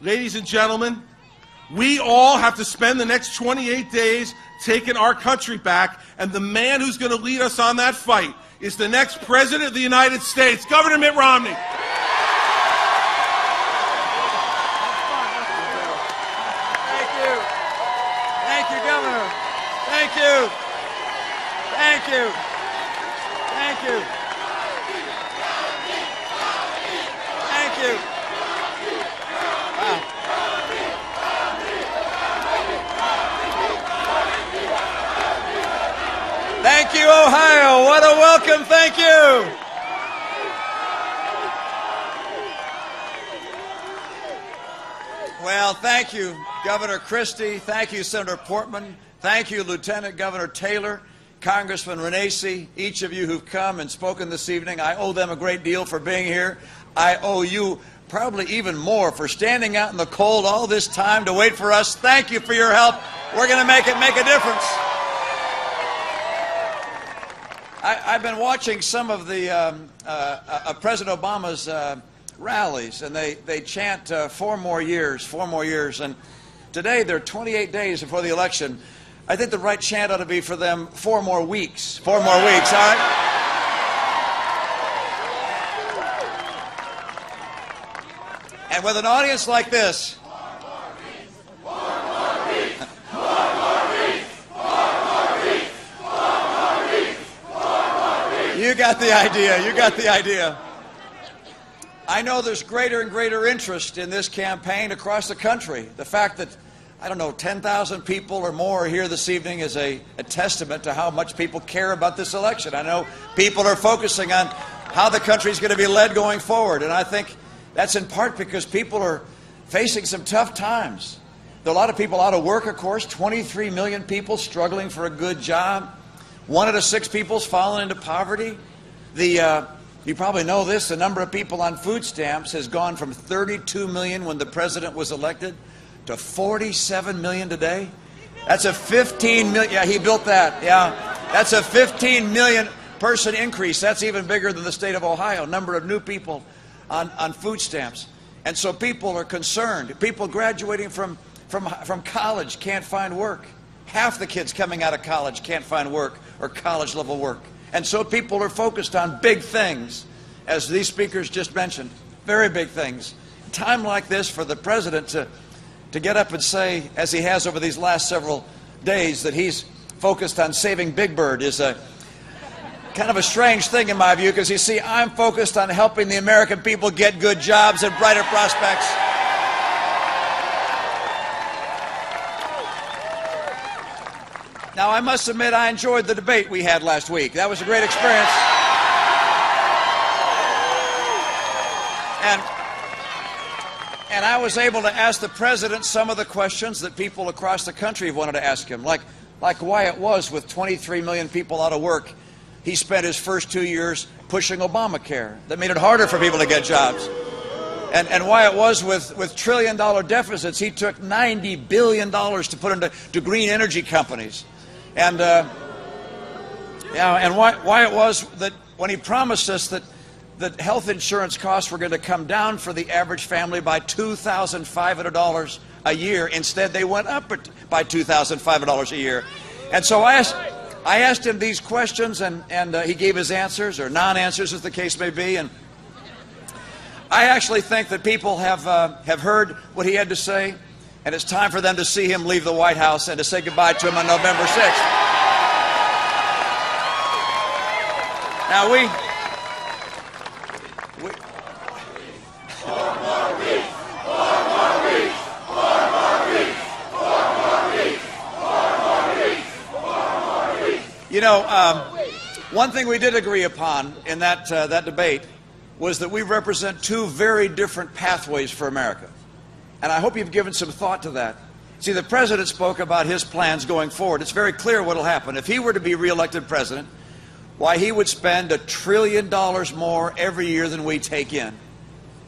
Ladies and gentlemen, we all have to spend the next 28 days taking our country back, and the man who's going to lead us on that fight is the next President of the United States, Governor Mitt Romney. Thank you. Thank you, Governor. Thank you. Thank you. Thank you. Thank you. Wow. Thank you, Ohio. What a welcome. Thank you. Well, thank you, Governor Christie. Thank you, Senator Portman. Thank you, Lieutenant Governor Taylor, Congressman Renacci, each of you who've come and spoken this evening. I owe them a great deal for being here. I owe you probably even more for standing out in the cold all this time to wait for us. Thank you for your help. We're going to make a difference. I've been watching some of the President Obama's rallies, and they chant 4 more years, 4 more years. And today, they're 28 days before the election. I think the right chant ought to be for them 4 more weeks. 4 more weeks, all right? And with an audience like this, you got the idea. You got the idea. I know there's greater and greater interest in this campaign across the country. The fact that, I don't know, 10,000 people or more are here this evening is a testament to how much people care about this election. I know people are focusing on how the country's going to be led going forward, and I think that's in part because people are facing some tough times. There are a lot of people out of work, of course, 23 million people struggling for a good job. 1 out of 6 people's fallen into poverty. You probably know this, the number of people on food stamps has gone from 32 million when the president was elected to 47 million today. That's a 15 million, yeah, he built that, yeah. That's a 15 million person increase. That's even bigger than the state of Ohio, number of new people on food stamps. And so people are concerned. People graduating from college can't find work. Half the kids coming out of college can't find work or college level work. And so people are focused on big things, as these speakers just mentioned, very big things. A time like this for the president to get up and say, as he has over these last several days, that he's focused on saving Big Bird is a kind of a strange thing in my view, because you see, I'm focused on helping the American people get good jobs and brighter prospects. Now, I must admit, I enjoyed the debate we had last week. That was a great experience. And I was able to ask the president some of the questions that people across the country wanted to ask him, like why it was with 23 million people out of work, he spent his first 2 years pushing Obamacare. That made it harder for people to get jobs. And why it was with trillion-dollar deficits, he took $90 billion to put into green energy companies. And why it was that when he promised us that health insurance costs were going to come down for the average family by $2,500 a year, instead they went up by $2,500 a year. And so I asked him these questions, and he gave his answers, or non-answers as the case may be. And I actually think that people have heard what he had to say, and it's time for them to see him leave the White House and to say goodbye to him on November 6th. Now you know, one thing we did agree upon in that debate was that we represent 2 very different pathways for America. And I hope you've given some thought to that. See, the president spoke about his plans going forward. It's very clear what will happen. If he were to be reelected president, why, he would spend $1 trillion more every year than we take in.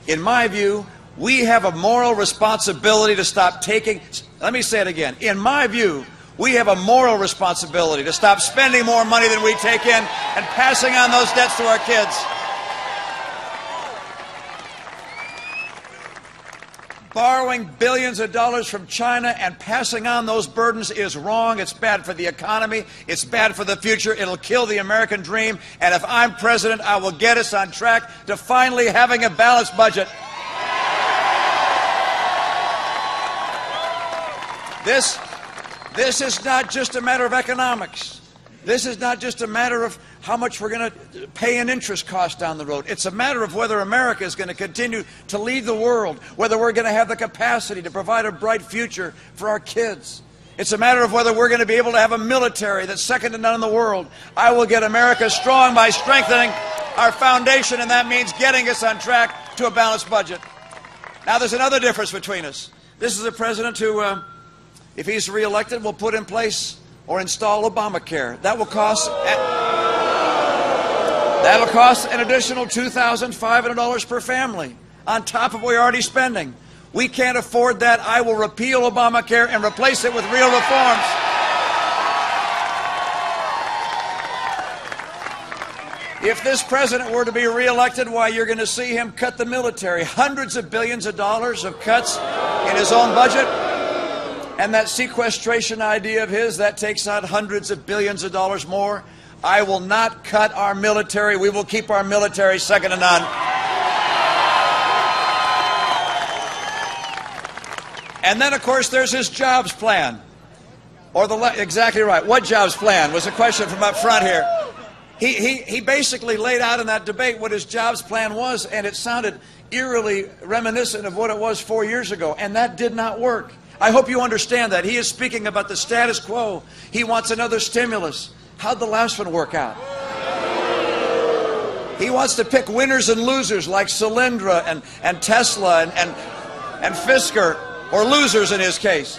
In my view, we have a moral responsibility to stop taking, let me say it again, in my view, we have a moral responsibility to stop spending more money than we take in and passing on those debts to our kids. Borrowing billions of dollars from China and passing on those burdens is wrong. It's bad for the economy. It's bad for the future. It'll kill the American dream. And if I'm president, I will get us on track to finally having a balanced budget. This is not just a matter of economics. This is not just a matter of how much we're going to pay in interest costs down the road. It's a matter of whether America is going to continue to lead the world, whether we're going to have the capacity to provide a bright future for our kids. It's a matter of whether we're going to be able to have a military that's second to none in the world. I will get America strong by strengthening our foundation, and that means getting us on track to a balanced budget. Now, there's another difference between us. This is a president who, if he's reelected, will put in place or install Obamacare. That'll cost an additional $2,500 per family on top of what we're already spending. We can't afford that. I will repeal Obamacare and replace it with real reforms. If this president were to be reelected, why, you're going to see him cut the military. Hundreds of billions of dollars of cuts in his own budget. And that sequestration idea of his, that takes out hundreds of billions of dollars more. I will not cut our military. We will keep our military second to none. And then, of course, there's his jobs plan. Exactly right. What jobs plan was a question from up front here. He basically laid out in that debate what his jobs plan was, and it sounded eerily reminiscent of what it was 4 years ago, and that did not work. I hope you understand that. He is speaking about the status quo. He wants another stimulus. How'd the last one work out? He wants to pick winners and losers like Solyndra and Tesla and Fisker, or losers in his case.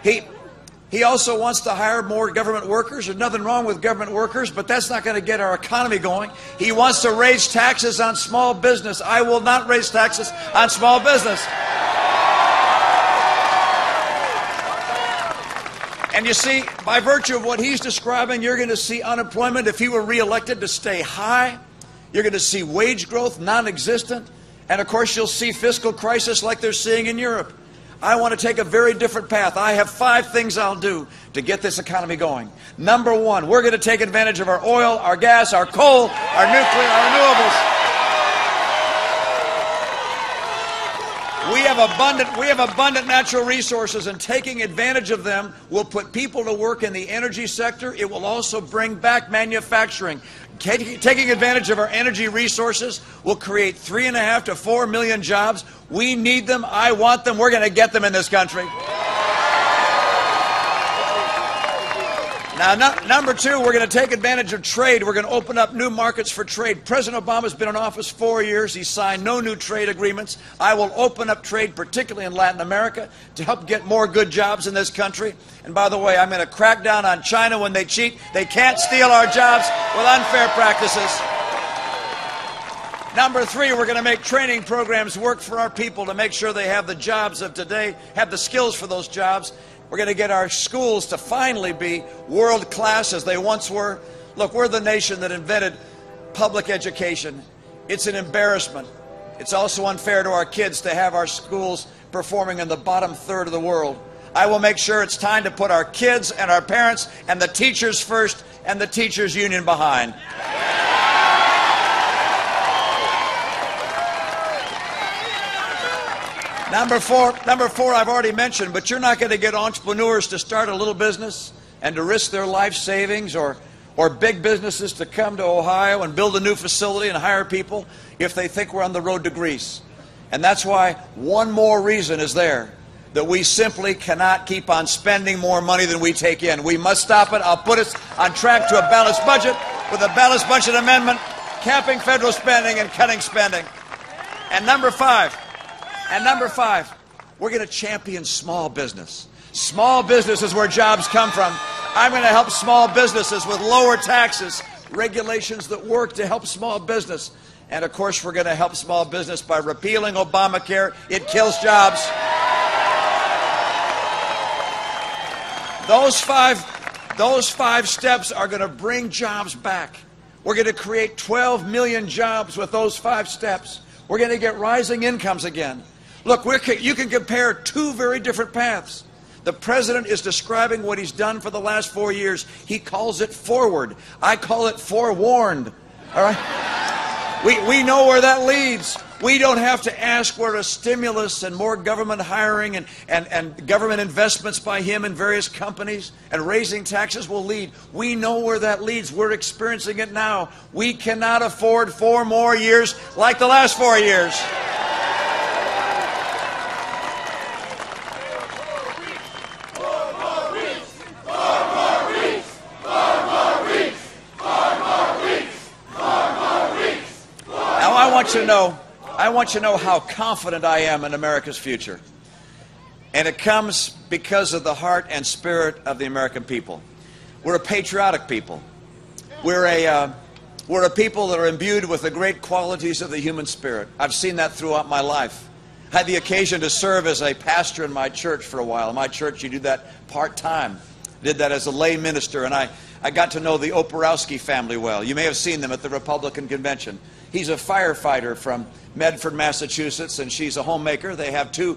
He also wants to hire more government workers. There's nothing wrong with government workers, but that's not going to get our economy going. He wants to raise taxes on small business. I will not raise taxes on small business. And you see, by virtue of what he's describing, you're going to see unemployment, if he were reelected, to stay high. You're going to see wage growth non-existent. And of course, you'll see fiscal crisis like they're seeing in Europe. I want to take a very different path. I have 5 things I'll do to get this economy going. Number 1, we're going to take advantage of our oil, our gas, our coal, our nuclear, our renewables. We have abundant natural resources, and taking advantage of them will put people to work in the energy sector. It will also bring back manufacturing. Taking advantage of our energy resources will create 3.5 to 4 million jobs. We need them. I want them. We're going to get them in this country. Now, number 2, we're going to take advantage of trade. We're going to open up new markets for trade. President Obama's been in office 4 years. He signed no new trade agreements. I will open up trade, particularly in Latin America, to help get more good jobs in this country. And by the way, I'm going to crack down on China when they cheat. They can't steal our jobs with unfair practices. Number 3, we're going to make training programs work for our people to make sure they have the jobs of today, have the skills for those jobs. We're going to get our schools to finally be world class as they once were. Look, we're the nation that invented public education. It's an embarrassment. It's also unfair to our kids to have our schools performing in the bottom third of the world. I will make sure it's time to put our kids and our parents and the teachers first and the teachers union behind. Number four, I've already mentioned, but you're not going to get entrepreneurs to start a little business and to risk their life savings or big businesses to come to Ohio and build a new facility and hire people if they think we're on the road to Greece. And that's why one more reason is there, that we simply cannot keep on spending more money than we take in. We must stop it. I'll put us on track to a balanced budget with a balanced budget amendment, capping federal spending and cutting spending. And number five, we're going to champion small business. Small business is where jobs come from. I'm going to help small businesses with lower taxes, regulations that work to help small business. And of course, we're going to help small business by repealing Obamacare. It kills jobs. Those five steps are going to bring jobs back. We're going to create 12 million jobs with those 5 steps. We're going to get rising incomes again. Look, you can compare two very different paths. The president is describing what he's done for the last 4 years. He calls it forward. I call it forewarned. All right? We know where that leads. We don't have to ask where a stimulus and more government hiring and government investments by him in various companies and raising taxes will lead. We know where that leads. We're experiencing it now. We cannot afford 4 more years like the last 4 years. I want you to know how confident I am in America's future. And it comes because of the heart and spirit of the American people. We're a patriotic people. We're a people that are imbued with the great qualities of the human spirit. I've seen that throughout my life. I had the occasion to serve as a pastor in my church for a while. In my church, you do that part-time. Did that as a lay minister, and I got to know the Oporowski family well. You may have seen them at the Republican convention. He's a firefighter from Medford, Massachusetts, and she's a homemaker. They have two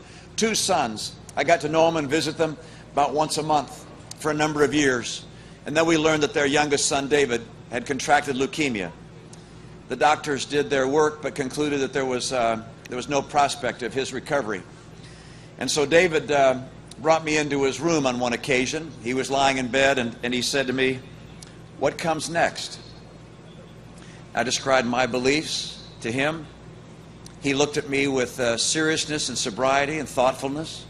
sons. I got to know them and visit them about once a month for a number of years. And then we learned that their youngest son, David, had contracted leukemia. The doctors did their work but concluded that there was no prospect of his recovery. And so David brought me into his room on one occasion. He was lying in bed, and he said to me, "What comes next?" I described my beliefs to him. He looked at me with seriousness and sobriety and thoughtfulness.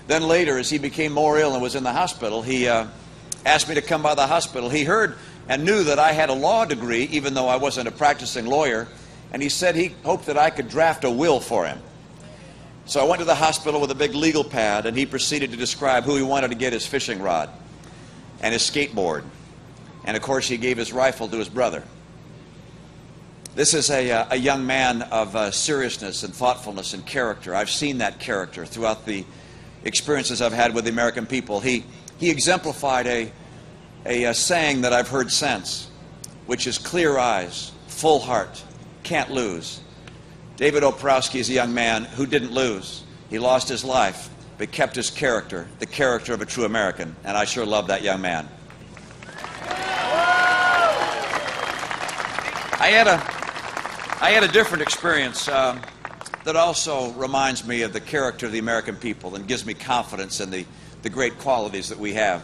Then later, as he became more ill and was in the hospital, he asked me to come by the hospital. He heard and knew that I had a law degree, even though I wasn't a practicing lawyer, and he said he hoped that I could draft a will for him. So I went to the hospital with a big legal pad, and he proceeded to describe who he wanted to get his fishing rod and his skateboard. And of course, he gave his rifle to his brother. This is a young man of seriousness and thoughtfulness and character. I've seen that character throughout the experiences I've had with the American people. He exemplified a saying that I've heard since, which is clear eyes, full heart, can't lose. David Oporowski is a young man who didn't lose. He lost his life, but kept his character, the character of a true American, and I sure love that young man. I had a different experience that also reminds me of the character of the American people and gives me confidence in the great qualities that we have.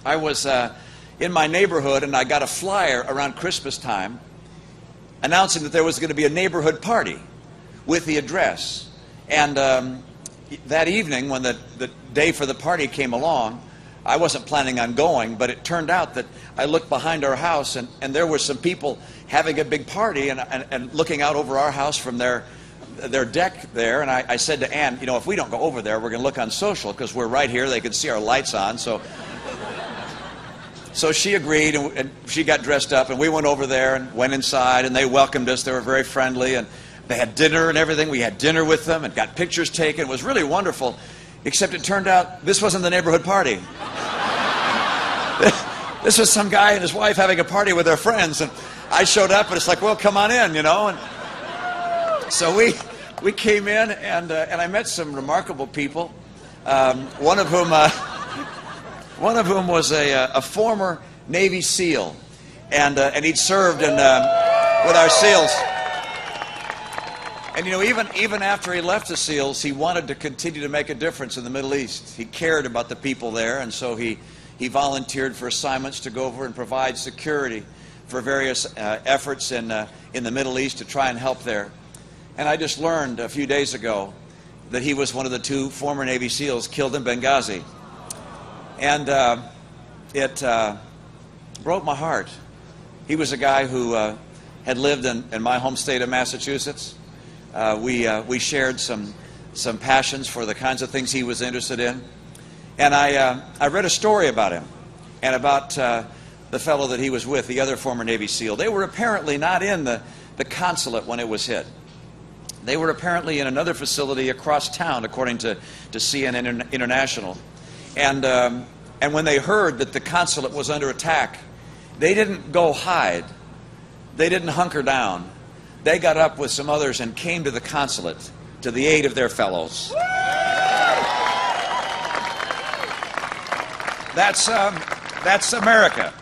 I was in my neighborhood, and I got a flyer around Christmas time announcing that there was going to be a neighborhood party with the address. And that evening, when the day for the party came along, I wasn't planning on going, but it turned out that I looked behind our house, and there were some people having a big party and looking out over our house from their deck there. And I said to Ann, you know, if we don't go over there, we're going to look on social, because we're right here. They can see our lights on. So she agreed, and she got dressed up, and we went over there and went inside, and they welcomed us. They were very friendly, and they had dinner and everything. We had dinner with them and got pictures taken. It was really wonderful, except it turned out this wasn't the neighborhood party. This was some guy and his wife having a party with their friends, and I showed up, and it's like, well, come on in, you know. And so we came in, and I met some remarkable people. One of whom was a former Navy SEAL, and he'd served with our SEALs. And you know, even after he left the SEALs, he wanted to continue to make a difference in the Middle East. He cared about the people there, and so he volunteered for assignments to go over and provide security for various efforts in the Middle East to try and help there. And I just learned a few days ago that he was one of the 2 former Navy SEALs killed in Benghazi. And it broke my heart. He was a guy who had lived in my home state of Massachusetts. We shared some passions for the kinds of things he was interested in. And I read a story about him and about the fellow that he was with, the other former Navy SEAL. They were apparently not in the consulate when it was hit. They were apparently in another facility across town, according to CNN International. And when they heard that the consulate was under attack, they didn't go hide. They didn't hunker down. They got up with some others and came to the consulate to the aid of their fellows. That's America.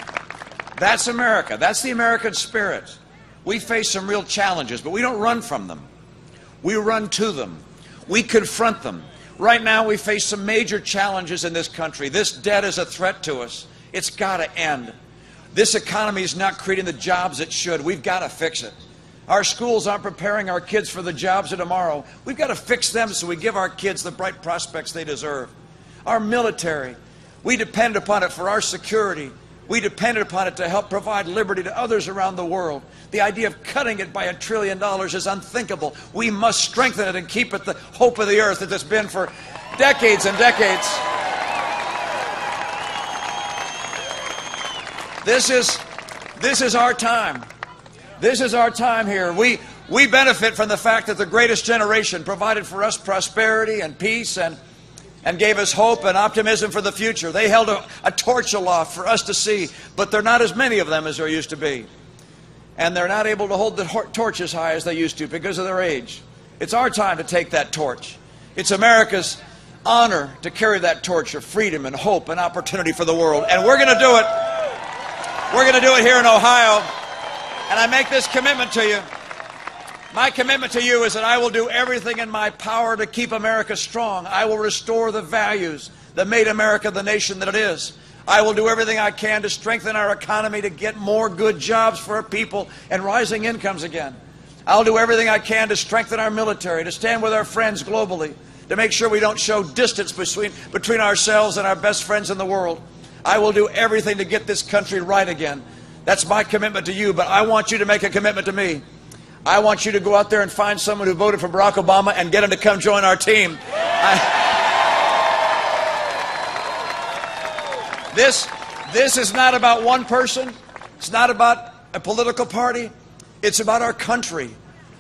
That's America. That's the American spirit. We face some real challenges, but we don't run from them. We run to them. We confront them. Right now, we face some major challenges in this country. This debt is a threat to us. It's got to end. This economy is not creating the jobs it should. We've got to fix it. Our schools aren't preparing our kids for the jobs of tomorrow. We've got to fix them so we give our kids the bright prospects they deserve. Our military, we depend upon it for our security. We depended upon it to help provide liberty to others around the world. The idea of cutting it by $1 trillion is unthinkable. We must strengthen it and keep it the hope of the earth that it's been for decades and decades. This is our time. This is our time here. We benefit from the fact that the greatest generation provided for us prosperity and peace and gave us hope and optimism for the future. They held a torch aloft for us to see, but there are not as many of them as there used to be. And they're not able to hold the torch as high as they used to because of their age. It's our time to take that torch. It's America's honor to carry that torch of freedom and hope and opportunity for the world. And we're going to do it. We're going to do it here in Ohio. And I make this commitment to you. My commitment to you is that I will do everything in my power to keep America strong. I will restore the values that made America the nation that it is. I will do everything I can to strengthen our economy, to get more good jobs for our people and rising incomes again. I'll do everything I can to strengthen our military, to stand with our friends globally, to make sure we don't show distance between ourselves and our best friends in the world. I will do everything to get this country right again. That's my commitment to you, but I want you to make a commitment to me. I want you to go out there and find someone who voted for Barack Obama and get him to come join our team. This is not about one person. It's not about a political party. It's about our country.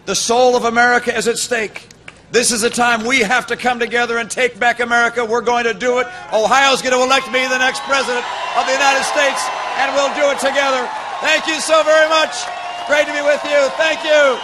The soul of America is at stake. This is a time we have to come together and take back America. We're going to do it. Ohio's going to elect me the next president of the United States, and we'll do it together. Thank you so very much. Great to be with you. Thank you.